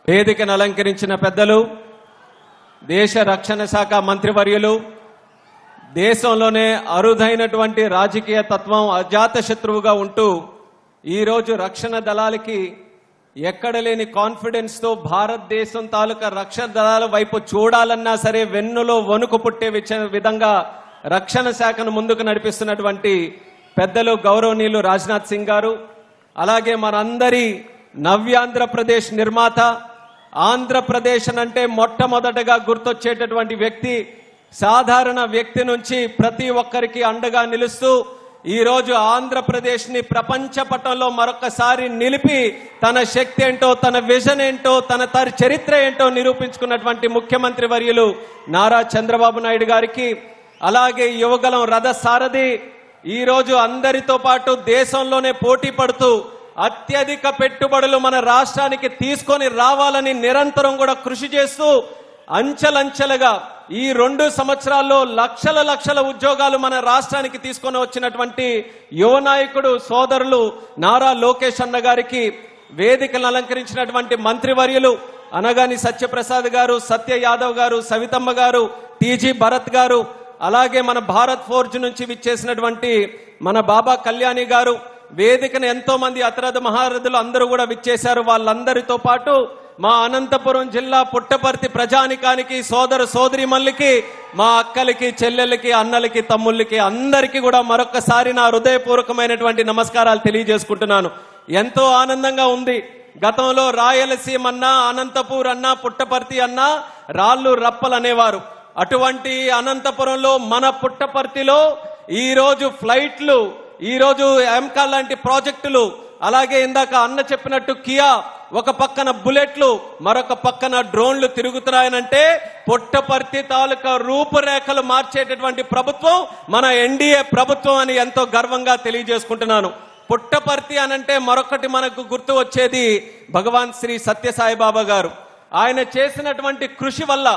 వేదికను అలంకరించిన పెద్దలు, దేశ రక్షణ శాఖ మంత్రివర్యులు, దేశంలోనే అరుదైనటువంటి రాజకీయ తత్వం అజాత శత్రువుగా ఉంటూ ఈరోజు రక్షణ దళాలకి ఎక్కడ లేని కాన్ఫిడెన్స్తో భారతదేశం తాలూకా రక్షణ దళాల వైపు చూడాలన్నా సరే వెన్నులో వణుకు పుట్టే విధంగా రక్షణ శాఖను ముందుకు నడిపిస్తున్నటువంటి పెద్దలు గౌరవనీయులు రాజ్నాథ్ సింగ్ గారు, అలాగే మనందరి నవ్యాంధ్రప్రదేశ్ నిర్మాత, ఆంధ్రప్రదేశ్ అంటే మొట్టమొదటగా గుర్తొచ్చేటటువంటి వ్యక్తి, సాధారణ వ్యక్తి నుంచి ప్రతి ఒక్కరికి అండగా నిలుస్తూ ఈరోజు ఆంధ్రప్రదేశ్ ని ప్రపంచ పటంలో మరొకసారి నిలిపి తన శక్తి ఏంటో, తన విజన్ ఏంటో, తన చరిత్ర ఏంటో నిరూపించుకున్నటువంటి ముఖ్యమంత్రి వర్యులు నారా చంద్రబాబు నాయుడు గారికి, అలాగే యువగలం రథ సారథి ఈరోజు అందరితో పాటు దేశంలోనే పోటీ పడుతూ అత్యధిక పెట్టుబడులు మన రాష్ట్రానికి తీసుకొని రావాలని నిరంతరం కూడా కృషి చేస్తూ అంచెలంచెలుగా ఈ 2 సంవత్సరాల్లో లక్షల ఉద్యోగాలు మన రాష్ట్రానికి తీసుకొని వచ్చినటువంటి యువ నాయకుడు సోదరులు నారా లోకేష్ అన్న గారికి, వేదికలను అలంకరించినటువంటి మంత్రివర్యులు అనగాని సత్యప్రసాద్ గారు, సత్య యాదవ్ గారు, సవితమ్మ గారు, టీజీ భరత్ గారు, అలాగే మన భారత్ ఫోర్జ్ నుంచి విచ్చేసినటువంటి మన బాబా కళ్యాణి గారు, వేదికను ఎంతో మంది అతిరథ మహారథులు అందరూ కూడా విచ్చేశారు. వాళ్ళందరితో పాటు మా అనంతపురం జిల్లా పుట్టపర్తి ప్రజానికానికి, సోదర సోదరిమల్లికి, మా అక్కలకి, చెల్లెలకి, అన్నలకి, తమ్ముళ్ళకి అందరికీ కూడా మరొకసారి నా హృదయపూర్వకమైనటువంటి నమస్కారాలు తెలియజేసుకుంటున్నాను. ఎంతో ఆనందంగా ఉంది. గతంలో రాయలసీమ అన్నా, అనంతపూర్ అన్నా, పుట్టపర్తి అన్నా రాళ్ళు రప్పలు అనేవారు. అటువంటి అనంతపురంలో మన పుట్టపర్తిలో ఈరోజు ఫ్లైట్లు, ఈరోజు ఎంకా లాంటి ప్రాజెక్టులు, అలాగే ఇందాక అన్న చెప్పినట్టు కియా, ఒక పక్కన బుల్లెట్లు, మరొక పక్కన డ్రోన్లు తిరుగుతున్నాయనంటే పుట్టపర్తి తాలూకా రూపురేఖలు మార్చేటటువంటి ప్రభుత్వం మన ఎన్డీఏ ప్రభుత్వం అని ఎంతో గర్వంగా తెలియజేసుకుంటున్నాను. పుట్టపర్తి అనంటే మరొకటి మనకు గుర్తు వచ్చేది భగవాన్ శ్రీ సత్యసాయిబాబా గారు. ఆయన చేసినటువంటి కృషి వల్ల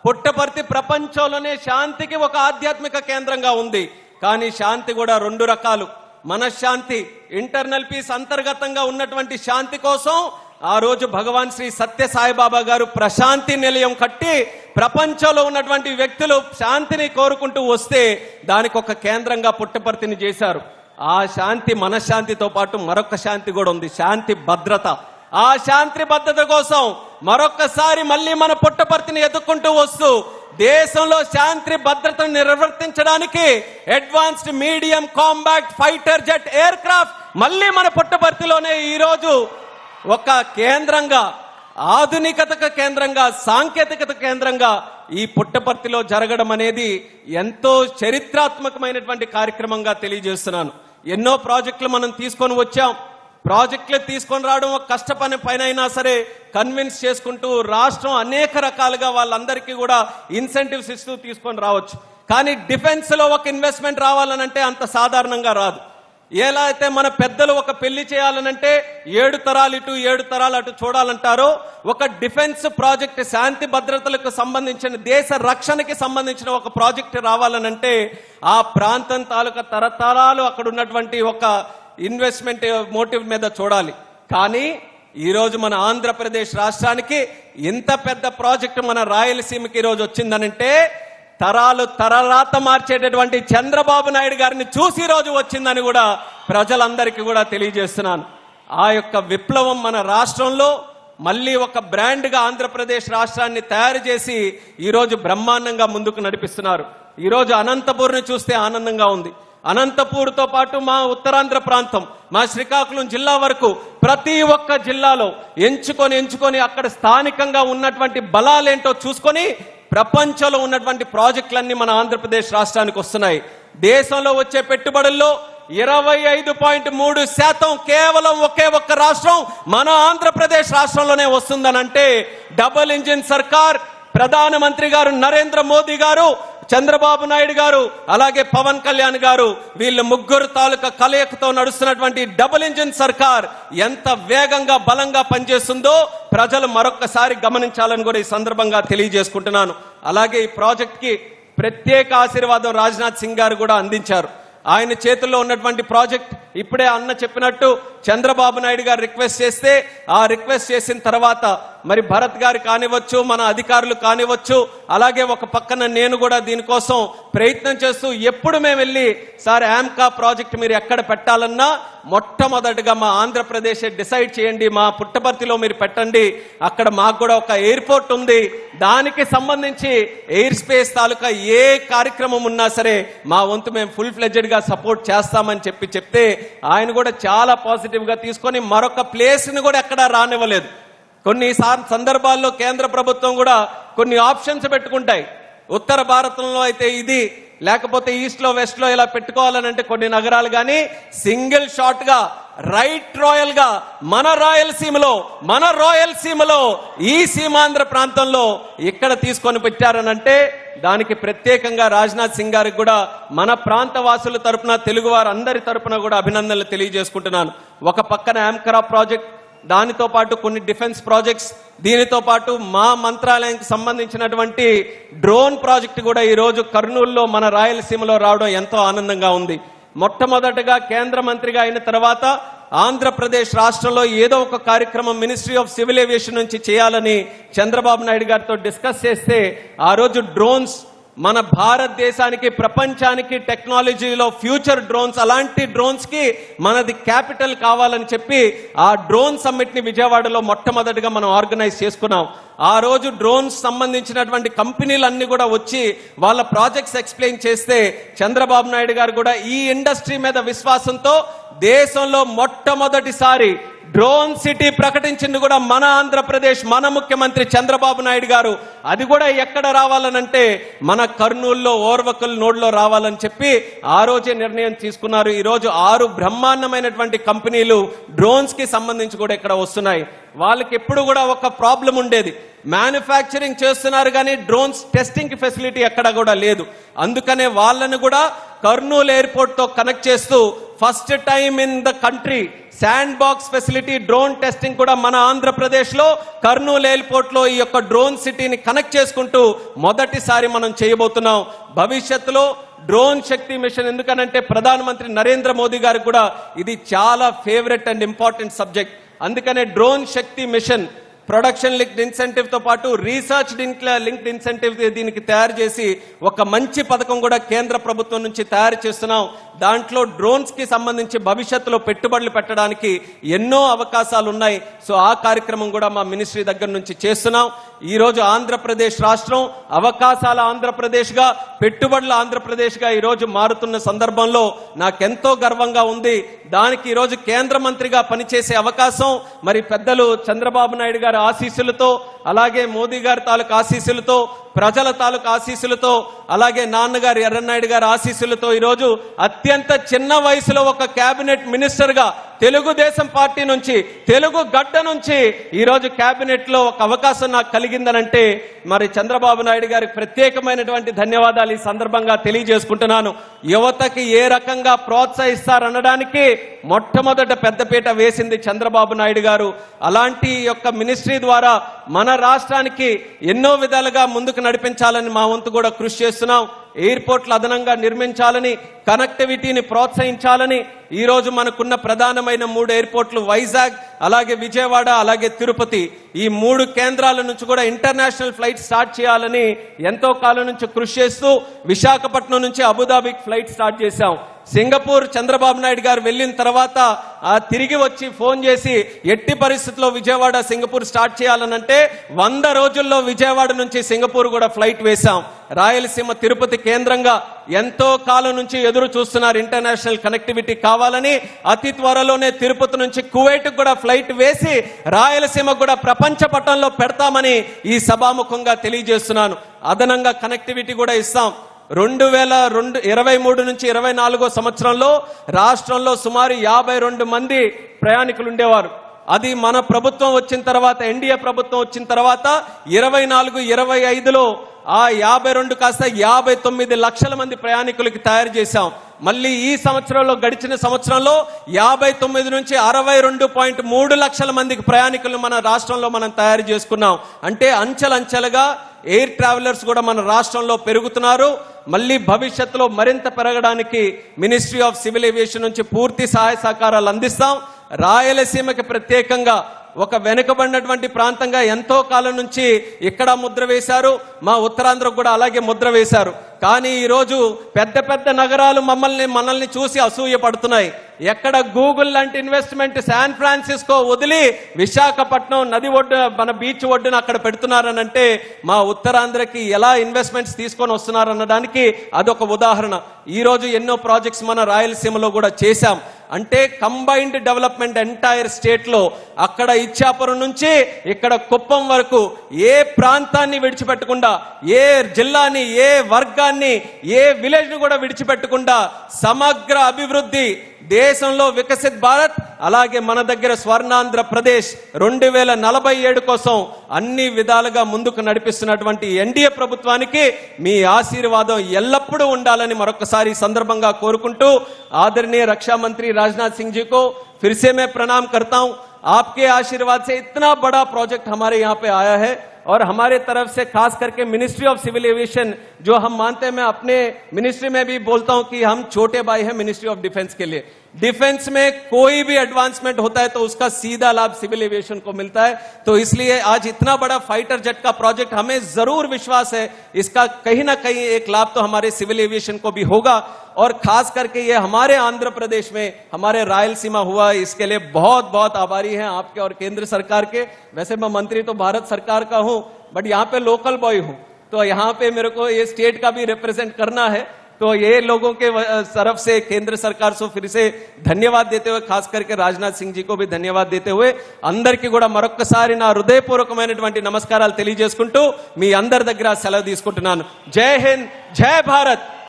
పుట్టపర్తి ప్రపంచంలోనే శాంతికి ఒక ఆధ్యాత్మిక కేంద్రంగా ఉంది. కానీ శాంతి కూడా 2 రకాలు. మనశ్శాంతి, ఇంటర్నల్ పీస్, అంతర్గతంగా ఉన్నటువంటి శాంతి కోసం ఆ రోజు భగవాన్ శ్రీ సత్య సాయిబాబా గారు ప్రశాంతి నిలయం కట్టి ప్రపంచంలో ఉన్నటువంటి వ్యక్తులు శాంతిని కోరుకుంటూ వస్తే దానికి ఒక కేంద్రంగా పుట్టపర్తిని చేశారు. ఆ శాంతి మనశ్శాంతితో పాటు మరొక శాంతి కూడా ఉంది, శాంతి భద్రత. ఆ శాంతి భద్రత కోసం మరొకసారి మళ్ళీ మన పుట్టపర్తిని ఎదుర్కొంటూ వస్తూ దేశంలో శాంతి భద్రతను నిర్వర్తించడానికి advanced medium combat fighter jet aircraft మళ్ళీ మన పుట్టపర్తిలోనే ఈరోజు ఒక కేంద్రంగా, ఆధునికత కేంద్రంగా, సాంకేతికత కేంద్రంగా ఈ పుట్టపర్తిలో జరగడం అనేది ఎంతో చరిత్రాత్మకమైనటువంటి కార్యక్రమంగా తెలియజేస్తున్నాను. ఎన్నో ప్రాజెక్టులు మనం తీసుకొని వచ్చాం. ప్రాజెక్టులు తీసుకొని రావడం ఒక కష్టపని పైన అయినా సరే కన్విన్స్ చేసుకుంటూ రాష్ట్రం అనేక రకాలుగా వాళ్ళందరికీ కూడా ఇన్సెంటివ్స్ ఇస్తూ తీసుకొని రావచ్చు. కానీ డిఫెన్స్ లో ఒక ఇన్వెస్ట్మెంట్ రావాలనంటే అంత సాధారణంగా రాదు. ఎలా అయితే మన పెద్దలు ఒక పెళ్లి చేయాలనంటే 7 తరాలు ఇటు 7 తరాలు అటు చూడాలంటారో, ఒక డిఫెన్స్ ప్రాజెక్ట్, శాంతి భద్రతలకు సంబంధించిన, దేశ రక్షణకి సంబంధించిన ఒక ప్రాజెక్ట్ రావాలనంటే ఆ ప్రాంతం తాలూకా తరతరాలు అక్కడ ఉన్నటువంటి ఒక ఇన్వెస్ట్మెంట్ మోటివ్ మీద చూడాలి. కానీ ఈరోజు మన ఆంధ్రప్రదేశ్ రాష్ట్రానికి ఇంత పెద్ద ప్రాజెక్టు మన రాయలసీమకి ఈరోజు వచ్చిందనంటే తరాలు తరరాత మార్చేటటువంటి చంద్రబాబు నాయుడు గారిని చూసి రోజు వచ్చిందని కూడా ప్రజలందరికీ కూడా తెలియజేస్తున్నాను. ఆ యొక్క విప్లవం మన రాష్ట్రంలో మళ్ళీ ఒక బ్రాండ్గా ఆంధ్రప్రదేశ్ రాష్ట్రాన్ని తయారు చేసి ఈరోజు బ్రహ్మాండంగా ముందుకు నడిపిస్తున్నారు. ఈరోజు అనంతపూర్ని చూస్తే ఆనందంగా ఉంది. అనంతపూర్తో పాటు మా ఉత్తరాంధ్ర ప్రాంతం, మా శ్రీకాకుళం జిల్లా వరకు ప్రతి ఒక్క జిల్లాలో ఎంచుకొని అక్కడ స్థానికంగా ఉన్నటువంటి బలాలేంటో చూసుకొని ప్రపంచంలో ఉన్నటువంటి ప్రాజెక్టులన్నీ మన ఆంధ్రప్రదేశ్ రాష్ట్రానికి వస్తున్నాయి. దేశంలో వచ్చే పెట్టుబడుల్లో 25.3% కేవలం ఒకే ఒక్క రాష్ట్రం మన ఆంధ్రప్రదేశ్ రాష్ట్రంలోనే వస్తుందనంటే డబుల్ ఇంజిన్ సర్కార్, ప్రధానమంత్రి గారు నరేంద్ర మోదీ గారు, చంద్రబాబు నాయుడు గారు, అలాగే పవన్ కళ్యాణ్ గారు, వీళ్ళు ముగ్గురు తాలూకా కలయికతో నడుస్తున్నటువంటి డబుల్ ఇంజిన్ సర్కార్ ఎంత వేగంగా బలంగా పనిచేస్తుందో ప్రజలు మరొకసారి గమనించాలని కూడా ఈ సందర్భంగా తెలియజేసుకుంటున్నాను. అలాగే ఈ ప్రాజెక్ట్ కి ప్రత్యేక ఆశీర్వాదం రాజ్నాథ్ సింగ్ గారు కూడా అందించారు. ఆయన చేతుల్లో ఉన్నటువంటి ప్రాజెక్ట్ ఇప్పుడే అన్న చెప్పినట్టు చంద్రబాబు నాయుడు గారు రిక్వెస్ట్ చేస్తే ఆ రిక్వెస్ట్ చేసిన తర్వాత మరి భరత్ గారు కానివచ్చు, మన అధికారులు కానివచ్చు, అలాగే ఒక పక్కన నేను కూడా దీనికోసం ప్రయత్నం చేస్తూ ఎప్పుడు మేము వెళ్ళి సార్ ఆమ్కా ప్రాజెక్ట్ మీరు ఎక్కడ పెట్టాలన్నా మొట్టమొదటిగా మా ఆంధ్రప్రదేశ్ డిసైడ్ చేయండి, మా పుట్టపర్తిలో మీరు పెట్టండి, అక్కడ మాకు కూడా ఒక ఎయిర్పోర్ట్ ఉంది, దానికి సంబంధించి ఎయిర్ స్పేస్ తాలూకా ఏ కార్యక్రమం ఉన్నా సరే మా వంతు మేము ఫుల్ ఫ్లెడ్జెడ్ గా సపోర్ట్ చేస్తామని చెప్తే ఆయన కూడా చాలా పాజిటివ్ గా తీసుకొని మరొక ప్లేస్ ని కూడా ఎక్కడా రానివ్వలేదు. కొన్ని సందర్భాల్లో కేంద్ర ప్రభుత్వం కూడా కొన్ని ఆప్షన్స్ పెట్టుకుంటాయి. ఉత్తర భారతంలో అయితే ఇది, లేకపోతే ఈస్ట్ లో వెస్ట్ లో ఇలా పెట్టుకోవాలని అంటే కొన్ని నగరాలు, కానీ సింగిల్ షాట్ గా రైట్ రాయల్ గా మన రాయలసీమలో ఈ సీమాంధ్ర ప్రాంతంలో ఇక్కడ తీసుకొని పెట్టారనంటే దానికి ప్రత్యేకంగా రాజ్నాథ్ సింగ్ గారికి కూడా మన ప్రాంత వాసుల తరపున, తెలుగు వారు అందరి తరపున కూడా అభినందనలు తెలియజేసుకుంటున్నాను. ఒక పక్కన ఆమ్క్రా ప్రాజెక్ట్, దానితో పాటు కొన్ని డిఫెన్స్ ప్రాజెక్ట్స్, దీనితో పాటు మా మంత్రాలయానికి సంబంధించినటువంటి డ్రోన్ ప్రాజెక్ట్ కూడా ఈరోజు కర్నూలులో మన రాయలసీమలో రావడం ఎంతో ఆనందంగా ఉంది. మొట్టమొదటగా కేంద్ర మంత్రిగా అయిన తర్వాత ఆంధ్రప్రదేశ్ రాష్ట్రంలో ఏదో ఒక కార్యక్రమం మినిస్ట్రీ ఆఫ్ సివిల్ ఏవియేషన్ నుంచి చేయాలని చంద్రబాబు నాయుడు గారితో డిస్కస్ చేస్తే ఆ రోజు డ్రోన్స్ మన భారతదేశానికి, ప్రపంచానికి టెక్నాలజీలో ఫ్యూచర్ డ్రోన్స్, అలాంటి డ్రోన్స్ కి మనది క్యాపిటల్ కావాలని చెప్పి ఆ డ్రోన్ సమ్మిట్ ని విజయవాడలో మొట్టమొదటిగా మనం ఆర్గనైజ్ చేసుకున్నాం. ఆ రోజు డ్రోన్స్ సంబంధించినటువంటి కంపెనీలన్నీ కూడా వచ్చి వాళ్ళ ప్రాజెక్ట్స్ ఎక్స్ప్లెయిన్ చేస్తే చంద్రబాబు నాయుడు గారు కూడా ఈ ఇండస్ట్రీ మీద విశ్వాసంతో దేశంలో మొట్టమొదటిసారి డ్రోన్ సిటీ ప్రకటించింది కూడా మన ఆంధ్రప్రదేశ్, మన ముఖ్యమంత్రి చంద్రబాబు నాయుడు గారు. అది కూడా ఎక్కడ రావాలనంటే మన కర్నూలులో ఓర్వకల్ నోడ్లో రావాలని చెప్పి ఆ రోజే నిర్ణయం తీసుకున్నారు. ఈ రోజు 6 బ్రహ్మాండమైనటువంటి కంపెనీలు డ్రోన్స్ కి సంబంధించి కూడా ఇక్కడ వస్తున్నాయి. వాళ్ళకి ఎప్పుడు కూడా ఒక ప్రాబ్లం ఉండేది, మ్యానుఫ్యాక్చరింగ్ చేస్తున్నారు కానీ డ్రోన్స్ టెస్టింగ్ ఫెసిలిటీ ఎక్కడ కూడా లేదు. అందుకనే వాళ్ళను కూడా కర్నూలు ఎయిర్పోర్ట్ తో కనెక్ట్ చేస్తూ first time in the country sand box facility drone testing కూడా మన ఆంధ్రప్రదేశ్ లో కర్నూలు ఎయిర్పోర్ట్ లో ఈ యొక్క డ్రోన్ సిటీని కనెక్ట్ చేసుకుంటూ మొదటిసారి మనం చేయబోతున్నాం. భవిష్యత్తులో డ్రోన్ శక్తి మిషన్, ఎందుకనంటే ప్రధానమంత్రి నరేంద్ర మోదీ గారికి కూడా ఇది చాలా ఫేవరెట్ అండ్ ఇంపార్టెంట్ సబ్జెక్ట్. అందుకనే డ్రోన్ శక్తి మిషన్ ప్రొడక్షన్ లింక్డ్ ఇన్సెంటివ్ తో పాటు రీసెర్చ్ లింక్డ్ ఇన్సెంటివ్ దీనికి తయారు చేసి ఒక మంచి పథకం కూడా కేంద్ర ప్రభుత్వం నుంచి తయారు చేస్తున్నాం. దాంట్లో డ్రోన్స్ కి సంబంధించి భవిష్యత్తులో పెట్టుబడులు పెట్టడానికి ఎన్నో అవకాశాలు ఉన్నాయి. సో ఆ కార్యక్రమం కూడా మా మినిస్ట్రీ దగ్గర నుంచి చేస్తున్నాం. ఈ రోజు ఆంధ్రప్రదేశ్ రాష్ట్రం అవకాశాల ఆంధ్రప్రదేశ్ గా, పెట్టుబడుల ఆంధ్రప్రదేశ్ గా ఈ రోజు మారుతున్న సందర్భంలో నాకెంతో గర్వంగా ఉంది. దానికి ఈ రోజు కేంద్ర మంత్రిగా పనిచేసే అవకాశం మరి పెద్దలు చంద్రబాబు నాయుడు గారి ఆశీస్సులతో, అలాగే మోదీ గారి తాలూకు ఆశీస్సులతో, ప్రజల తాలూకు ఆశీస్సులతో, అలాగే నాన్నగారు ఎర్రన్నాయుడు గారి ఆశీస్సులతో ఈరోజు అత్యంత చిన్న వయసులో ఒక కేబినెట్ మినిస్టర్ గా తెలుగుదేశం పార్టీ నుంచి, తెలుగు గడ్డ నుంచి ఈరోజు కేబినెట్ లో ఒక అవకాశం నాకు కలిగిందనంటే మరి చంద్రబాబు నాయుడు గారికి ప్రత్యేకమైనటువంటి ధన్యవాదాలు ఈ సందర్భంగా తెలియజేసుకుంటున్నాను. యువతకి ఏ రకంగా ప్రోత్సహిస్తారనడానికి మొట్టమొదట పెద్దపీట వేసింది చంద్రబాబు నాయుడు గారు. అలాంటి యొక్క మినిస్ట్రీ ద్వారా మన రాష్ట్రానికి ఎన్నో విధాలుగా ముందుకు నడిపించాలని మా వంతు కూడా కృషి చేస్తున్నాం. ఎయిర్పోర్ట్లు అదనంగా నిర్మించాలని, కనెక్టివిటీని ప్రోత్సహించాలని ఈ రోజు మనకున్న ప్రధానమైన 3 ఎయిర్పోర్ట్లు వైజాగ్, అలాగే విజయవాడ, అలాగే తిరుపతి, ఈ 3 కేంద్రాల నుంచి కూడా ఇంటర్నేషనల్ ఫ్లైట్ స్టార్ట్ చేయాలని ఎంతో కాలం నుంచి కృషి చేస్తూ విశాఖపట్నం నుంచి అబుదాబికి ఫ్లైట్ స్టార్ట్ చేశాం. సింగపూర్ చంద్రబాబు నాయుడు గారు వెళ్ళిన తర్వాత తిరిగి వచ్చి ఫోన్ చేసి ఎట్టి పరిస్థితుల్లో విజయవాడ సింగపూర్ స్టార్ట్ చేయాలనంటే 100 రోజుల్లో విజయవాడ నుంచి సింగపూర్ కూడా ఫ్లైట్ వేశాం. రాయలసీమ తిరుపతి కేంద్రంగా ఎంతో కాలం నుంచి ఎదురు చూస్తున్నారు ఇంటర్నేషనల్ కనెక్టివిటీ కావాలని. అతి త్వరలోనే తిరుపతి నుంచి కువైట్ కూడా ఫ్లైట్ వేసి రాయలసీమ కూడా ప్రపంచ పటంలో పెడతామని ఈ సభాముఖంగా తెలియజేస్తున్నాను. అదనంగా కనెక్టివిటీ కూడా ఇస్తాం. 2023 నుంచి 24 సంవత్సరంలో రాష్ట్రంలో సుమారు 52 మంది ప్రయాణికులు ఉండేవారు. అది మన ప్రభుత్వం వచ్చిన తర్వాత, ఎన్డీఏ ప్రభుత్వం వచ్చిన తర్వాత 24-25లో ఆ 52 కాస్త 59 లక్షల మంది ప్రయాణికులకి తయారు చేశాం. మళ్ళీ ఈ సంవత్సరంలో, గడిచిన సంవత్సరంలో 59 నుంచి 62.3 లక్షల మందికి ప్రయాణికులను మన రాష్ట్రంలో మనం తయారు చేసుకున్నాం. అంటే అంచెలంచెలుగా ఎయిర్ ట్రావెలర్స్ కూడా మన రాష్ట్రంలో పెరుగుతున్నారు. మళ్ళీ భవిష్యత్తులో మరింత పెరగడానికి మినిస్ట్రీ ఆఫ్ సివిల్ ఏవియేషన్ నుంచి పూర్తి సహాయ సహకారాలు అందిస్తాం. రాయలసీమకి ప్రత్యేకంగా ఒక వెనుకబడినటువంటి ప్రాంతంగా ఎంతో కాలం నుంచి ఇక్కడ ముద్ర వేశారు, మా ఉత్తరాంధ్రకు కూడా అలాగే ముద్ర వేశారు. కానీ ఈరోజు పెద్ద పెద్ద నగరాలు మనల్ని చూసి అసూయ పడుతున్నాయి. ఎక్కడ గూగుల్ లాంటి ఇన్వెస్ట్మెంట్ శాన్ ఫ్రాన్సిస్కో వదిలి విశాఖపట్నం నది ఒడ్డు మన బీచ్ ఒడ్డున అక్కడ పెడుతున్నారనంటే మా ఉత్తరాంధ్రకి ఎలా ఇన్వెస్ట్మెంట్స్ తీసుకొని వస్తున్నారనడానికి అదొక ఉదాహరణ. ఈ రోజు ఎన్నో ప్రాజెక్ట్స్ మన రాయలసీమలో కూడా చేశాం. అంటే కంబైన్డ్ డెవలప్మెంట్ ఎంటైర్ స్టేట్ లో అక్కడ ఇచ్చాపురం నుంచి ఇక్కడ కుప్పం వరకు ఏ ప్రాంతాన్ని విడిచిపెట్టకుండా, ఏ జిల్లాని, ఏ వర్గాన్ని, ఏ విలేజ్ ను కూడా విడిచిపెట్టకుండా సమగ్ర అభివృద్ధి, దేశంలో వికసిత్ భారత్, అలాగే మన దగ్గర స్వర్ణాంధ్రప్రదేశ్ 2047 కోసం అన్ని విధాలుగా ముందుకు నడిపిస్తున్నటువంటి ఎన్డీఏ ప్రభుత్వానికి మీ ఆశీర్వాదం ఎల్లప్పుడూ ఉండాలని మరొకసారి సందర్భంగా కోరుకుంటూ आदरणीय रक्षा मंत्री राजनाथ सिंह जी को फिर से मैं प्रणाम करता हूं. आपके आशीर्वाद से इतना बड़ा प्रोजेक्ट हमारे यहाँ पे आया है और हमारे तरफ से खास करके मिनिस्ट्री ऑफ सिविल एविएशन जो हम मानते हैं, मैं अपने मिनिस्ट्री में भी बोलता हूं कि हम छोटे भाई हैं मिनिस्ट्री ऑफ डिफेंस के लिए. डिफेंस में कोई भी एडवांसमेंट होता है तो उसका सीधा लाभ सिविल एविएशन को मिलता है. तो इसलिए आज इतना बड़ा फाइटर जेट का प्रोजेक्ट, हमें जरूर विश्वास है इसका कहीं ना कहीं एक लाभ तो हमारे सिविल एविएशन को भी होगा. और खास करके ये हमारे आंध्र प्रदेश में, हमारे रायलसीमा हुआ, इसके लिए बहुत बहुत आभारी हैं आपके और केंद्र सरकार के. वैसे मैं मंत्री तो भारत सरकार का हूं, बट यहाँ पे लोकल बॉय हूं, तो यहाँ पे मेरे को ये स्टेट का भी रिप्रेजेंट करना है. तो ये लोगों के तरफ से केंद्र सरकार से फिर से धन्यवाद देते हुए, खास करके राजनाथ सिंह जी को भी धन्यवाद देते हुए, అందరికీ కూడా మరొక్కసారి నా హృదయపూర్వకమైనటువంటి నమస్కారాలు తెలియజేసుకుంటూ మీ అందరి దగ్గర సెలవు తీసుకుంటున్నాను. జై హింద్, జై భారత్.